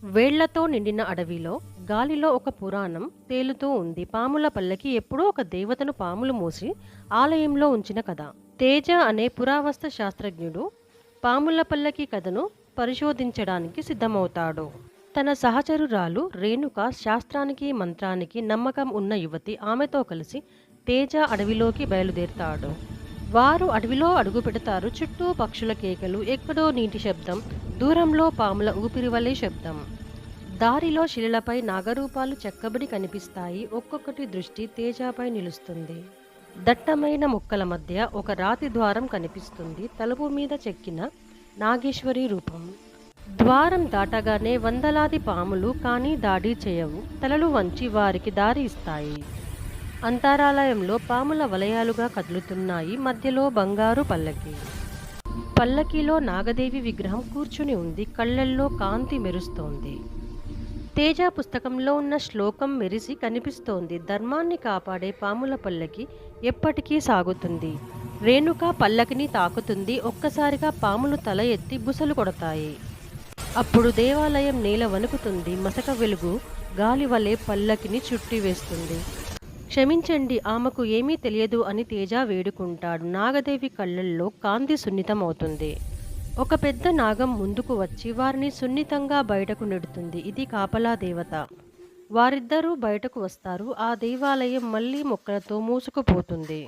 వేళ్లతో నిండిన అడవిలో గాలిలో ఒక పురాణం తేలుతూ ఉంది. పాముల పల్లకి ఎప్పుడో ఒక దేవతను పాములు మోసి ఆలయంలో ఉంచిన కథ. తేజ అనే పురావస్తు శాస్త్రజ్ఞుడు పాముల పల్లకి కథను పరిశోధించడానికి సిద్ధమవుతాడు. తన సహచరురాలు రేణుక శాస్త్రానికి మంత్రానికి నమ్మకం ఉన్న యువతి. ఆమెతో కలిసి తేజ అడవిలోకి బయలుదేరుతాడు. వారు అడవిలో అడుగు పెడతారు. చుట్టూ పక్షుల కేకలు, ఎక్కడో నీటి శబ్దం, దూరంలో పాముల ఊపిరి వలె శబ్దం. దారిలో శిలలపై నాగరూపాలు చెక్కబడి కనిపిస్తాయి. ఒక్కొక్కటి దృష్టి తేజపై నిలుస్తుంది. దట్టమైన మొక్కల మధ్య ఒక రాతి ద్వారం కనిపిస్తుంది. తలుపు మీద చెక్కిన నాగేశ్వరి రూపం. ద్వారం దాటగానే వందలాది పాములు కానీ దాడి చేయవు. తలలు వంచి వారికి దారి ఇస్తాయి. అంతరాలయంలో పాముల వలయాలుగా కదులుతున్నాయి. మధ్యలో బంగారు పల్లకి. పల్లకీలో నాగదేవి విగ్రహం కూర్చుని ఉంది. కళ్ళల్లో కాంతి మెరుస్తోంది. తేజ పుస్తకంలో ఉన్న శ్లోకం మెరిసి కనిపిస్తోంది. ధర్మాన్ని కాపాడే పాముల పల్లకి ఎప్పటికీ సాగుతుంది. రేణుక పల్లకిని తాకుతుంది. ఒక్కసారిగా పాములు తల ఎత్తి బుసలు కొడతాయి. అప్పుడు దేవాలయం నేల వణుకుతుంది. మసక వెలుగు గాలి వలె పల్లకిని చుట్టివేస్తుంది. క్షమించండి, ఆమెకు ఏమీ తెలియదు అని తేజ వేడుకుంటాడు. నాగదేవి కళ్ళల్లో కాంతి సున్నితమవుతుంది. ఒక పెద్ద నాగం ముందుకు వచ్చి వారిని సున్నితంగా బయటకు నెడుతుంది. ఇది కాపలా దేవత. వారిద్దరూ బయటకు వస్తారు. ఆ దేవాలయం మళ్లీ మొక్కలతో మూసుకుపోతుంది.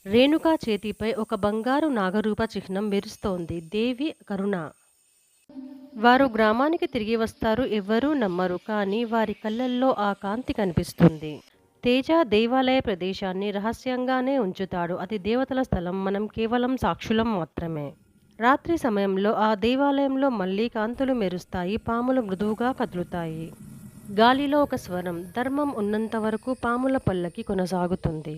రేణుక చేతిపై ఒక బంగారు నాగరూప చిహ్నం మెరుస్తోంది. దేవి కరుణ. వారు గ్రామానికి తిరిగి వస్తారు. ఎవ్వరూ నమ్మరు, కానీ వారి కళ్ళల్లో ఆ కాంతి కనిపిస్తుంది. తేజ దేవాలయ ప్రదేశాన్ని రహస్యంగానే ఉంచుతాడు. అది దేవతల స్థలం, మనం కేవలం సాక్షులం మాత్రమే. రాత్రి సమయంలో ఆ దేవాలయంలో మళ్లీ కాంతులు మెరుస్తాయి. పాములు మృదువుగా కదులుతాయి. గాలిలో ఒక స్వరం, ధర్మం ఉన్నంత వరకు పాముల పల్లకి కొనసాగుతుంది.